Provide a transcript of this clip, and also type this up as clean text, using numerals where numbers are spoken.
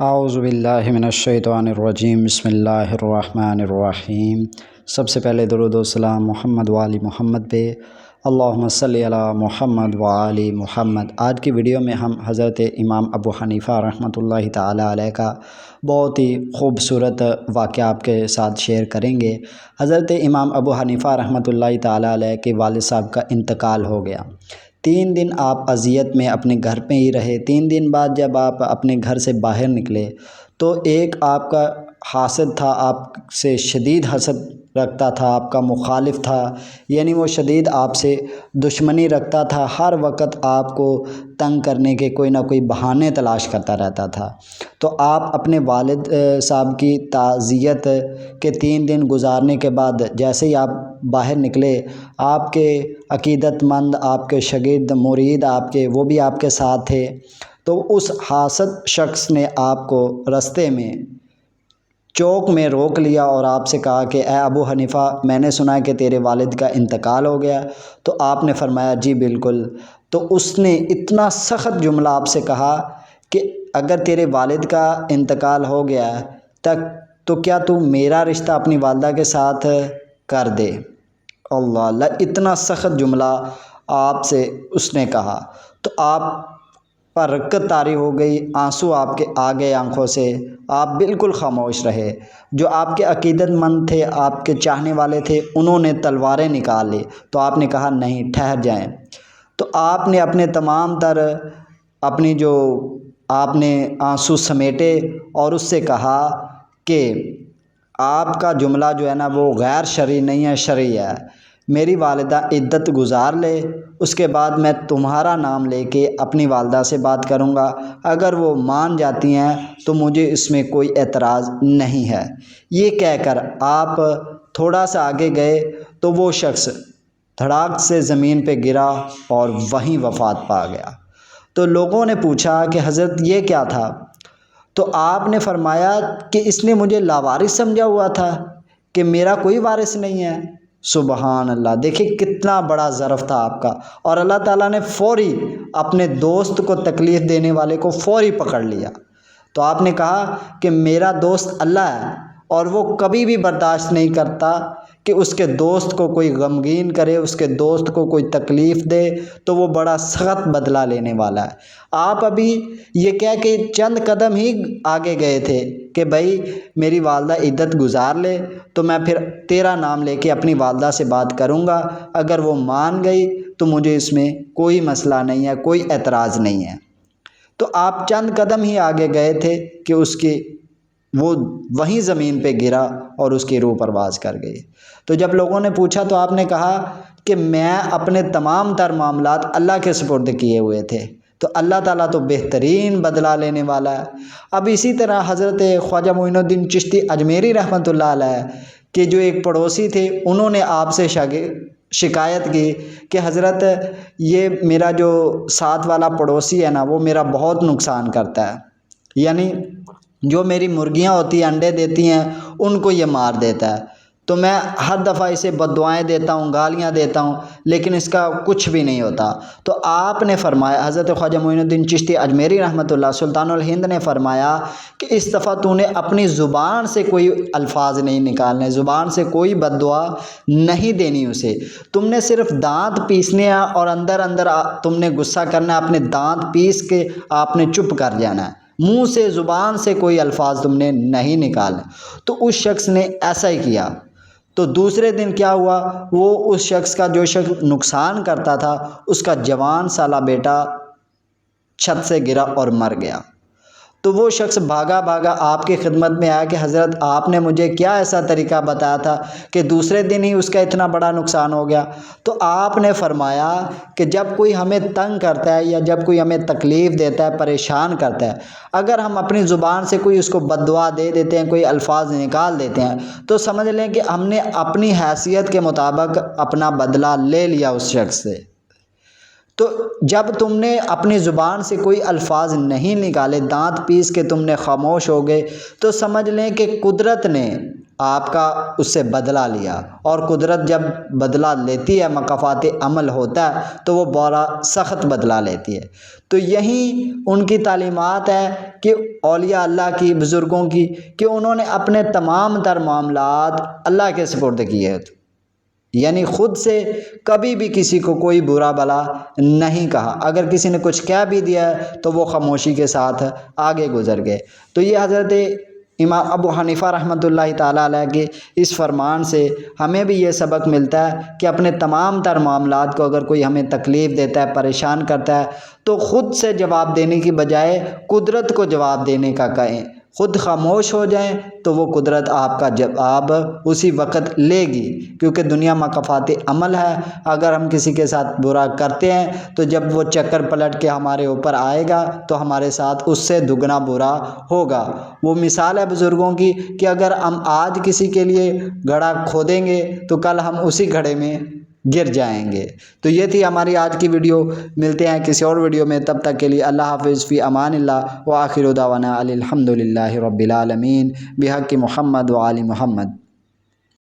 اعوذ باللہ من الشیطان الرجیم، بسم اللہ الرحمن الرحیم۔ سب سے پہلے درود و سلام محمد وآل محمد پہ، اللہم صلی علی محمد وآل محمد۔ آج کی ویڈیو میں ہم حضرت امام ابو حنیفہ رحمۃ اللہ تعالی علیہ کا بہت ہی خوبصورت واقعہ آپ کے ساتھ شیئر کریں گے۔ حضرت امام ابو حنیفہ رحمۃ اللہ تعالی علیہ کے والد صاحب کا انتقال ہو گیا۔ 3 دن آپ اذیت میں اپنے گھر پہ ہی رہے۔ 3 دن بعد جب آپ اپنے گھر سے باہر نکلے تو ایک آپ کا حاسد تھا، آپ سے شدید حسد رکھتا تھا، آپ کا مخالف تھا، یعنی وہ شدید آپ سے دشمنی رکھتا تھا، ہر وقت آپ کو تنگ کرنے کے کوئی نہ کوئی بہانے تلاش کرتا رہتا تھا۔ تو آپ اپنے والد صاحب کی تعزیت کے 3 دن گزارنے کے بعد جیسے ہی آپ باہر نکلے، آپ کے عقیدت مند، آپ کے شاگرد مرید آپ کے، وہ بھی آپ کے ساتھ تھے۔ تو اس حاسد شخص نے آپ کو رستے میں چوک میں روک لیا اور آپ سے کہا کہ اے ابو حنیفہ، میں نے سنا ہے کہ تیرے والد کا انتقال ہو گیا۔ تو آپ نے فرمایا جی بالکل۔ تو اس نے اتنا سخت جملہ آپ سے کہا کہ اگر تیرے والد کا انتقال ہو گیا تو کیا تو میرا رشتہ اپنی والدہ کے ساتھ کر دے۔ اللہ اللہ، اتنا سخت جملہ آپ سے اس نے کہا تو آپ پر رکت طاری ہو گئی، آنسو آپ کے آ گئے آنکھوں سے، آپ بالکل خاموش رہے۔ جو آپ کے عقیدت مند تھے، آپ کے چاہنے والے تھے، انہوں نے تلواریں نکال لی۔ تو آپ نے کہا نہیں، ٹھہر جائیں۔ تو آپ نے اپنے تمام تر اپنی جو آپ نے آنسو سمیٹے اور اس سے کہا کہ آپ کا جملہ جو ہے نا وہ غیر شرعی نہیں ہے، شرعی ہے۔ میری والدہ عدت گزار لے، اس کے بعد میں تمہارا نام لے کے اپنی والدہ سے بات کروں گا، اگر وہ مان جاتی ہیں تو مجھے اس میں کوئی اعتراض نہیں ہے۔ یہ کہہ کر آپ تھوڑا سا آگے گئے تو وہ شخص دھڑاک سے زمین پہ گرا اور وہیں وفات پا گیا۔ تو لوگوں نے پوچھا کہ حضرت یہ کیا تھا؟ تو آپ نے فرمایا کہ اس نے مجھے لاوارث سمجھا ہوا تھا کہ میرا کوئی وارث نہیں ہے۔ سبحان اللہ، دیکھیں کتنا بڑا ظرف تھا آپ کا، اور اللہ تعالیٰ نے فوری اپنے دوست کو تکلیف دینے والے کو فوری پکڑ لیا۔ تو آپ نے کہا کہ میرا دوست اللہ ہے اور وہ کبھی بھی برداشت نہیں کرتا کہ اس کے دوست کو کوئی غمگین کرے، اس کے دوست کو کوئی تکلیف دے، تو وہ بڑا سخت بدلہ لینے والا ہے۔ آپ ابھی یہ کہہ کہ چند قدم ہی آگے گئے تھے کہ بھائی میری والدہ عدت گزار لے تو میں پھر تیرا نام لے کے اپنی والدہ سے بات کروں گا، اگر وہ مان گئی تو مجھے اس میں کوئی مسئلہ نہیں ہے، کوئی اعتراض نہیں ہے۔ تو آپ چند قدم ہی آگے گئے تھے کہ وہ وہیں زمین پہ گرا اور اس کی روح پرواز کر گئی۔ تو جب لوگوں نے پوچھا تو آپ نے کہا کہ میں اپنے تمام تر معاملات اللہ کے سپرد کیے ہوئے تھے، تو اللہ تعالیٰ تو بہترین بدلہ لینے والا ہے۔ اب اسی طرح حضرت خواجہ معین الدین چشتی اجمیری رحمۃ اللہ علیہ کے جو ایک پڑوسی تھے، انہوں نے آپ سے شکایت کی کہ حضرت یہ میرا جو ساتھ والا پڑوسی ہے نا، وہ میرا بہت نقصان کرتا ہے، یعنی جو میری مرغیاں ہوتی ہیں، انڈے دیتی ہیں، ان کو یہ مار دیتا ہے۔ تو میں ہر دفعہ اسے بد دعائیں دیتا ہوں، گالیاں دیتا ہوں، لیکن اس کا کچھ بھی نہیں ہوتا۔ تو آپ نے فرمایا، حضرت خواجہ معین الدین چشتی اجمیری رحمۃ اللہ سلطان الہند نے فرمایا کہ اس دفعہ تو نے اپنی زبان سے کوئی الفاظ نہیں نکالنے، زبان سے کوئی بد دعا نہیں دینی اسے، تم نے صرف دانت پیسنے ہیں اور اندر اندر تم نے غصہ کرنا ہے، اپنے دانت پیس کے آپ نے چپ کر جانا ہے، منہ سے زبان سے کوئی الفاظ تم نے نہیں نکالنے۔ تو اس شخص نے ایسا ہی کیا۔ تو دوسرے دن کیا ہوا، وہ اس شخص کا جو شخص نقصان کرتا تھا، اس کا جوان سالہ بیٹا چھت سے گرا اور مر گیا۔ تو وہ شخص بھاگا بھاگا آپ کی خدمت میں آیا کہ حضرت آپ نے مجھے کیا ایسا طریقہ بتایا تھا کہ دوسرے دن ہی اس کا اتنا بڑا نقصان ہو گیا۔ تو آپ نے فرمایا کہ جب کوئی ہمیں تنگ کرتا ہے یا جب کوئی ہمیں تکلیف دیتا ہے، پریشان کرتا ہے، اگر ہم اپنی زبان سے کوئی اس کو بد دعا دے دیتے ہیں، کوئی الفاظ نکال دیتے ہیں، تو سمجھ لیں کہ ہم نے اپنی حیثیت کے مطابق اپنا بدلہ لے لیا اس شخص سے۔ تو جب تم نے اپنی زبان سے کوئی الفاظ نہیں نکالے، دانت پیس کے تم نے خاموش ہو گئے، تو سمجھ لیں کہ قدرت نے آپ کا اس سے بدلہ لیا، اور قدرت جب بدلہ لیتی ہے، مکافات عمل ہوتا ہے تو وہ بڑا سخت بدلہ لیتی ہے۔ تو یہی ان کی تعلیمات ہے کہ اولیاء اللہ کی، بزرگوں کی، کہ انہوں نے اپنے تمام تر معاملات اللہ کے سپرد کیے، یعنی خود سے کبھی بھی کسی کو کوئی برا بلا نہیں کہا۔ اگر کسی نے کچھ کہہ بھی دیا ہے تو وہ خاموشی کے ساتھ آگے گزر گئے۔ تو یہ حضرت امام ابو حنیفہ رحمۃ اللہ تعالیٰ علیہ کے اس فرمان سے ہمیں بھی یہ سبق ملتا ہے کہ اپنے تمام تر معاملات کو اگر کوئی ہمیں تکلیف دیتا ہے، پریشان کرتا ہے، تو خود سے جواب دینے کی بجائے قدرت کو جواب دینے کا کہیں۔ خود خاموش ہو جائیں تو وہ قدرت آپ کا جواب اسی وقت لے گی، کیونکہ دنیا مکافات عمل ہے۔ اگر ہم کسی کے ساتھ برا کرتے ہیں تو جب وہ چکر پلٹ کے ہمارے اوپر آئے گا تو ہمارے ساتھ اس سے دگنا برا ہوگا۔ وہ مثال ہے بزرگوں کی کہ اگر ہم آج کسی کے لیے گڑھا کھودیں گے تو کل ہم اسی گڑھے میں گر جائیں گے۔ تو یہ تھی ہماری آج کی ویڈیو، ملتے ہیں کسی اور ویڈیو میں، تب تک کے لیے اللہ حافظ، فی امان اللہ، وآخر دعوانا الحمد للہ رب العالمین، بحق محمد و آل محمد۔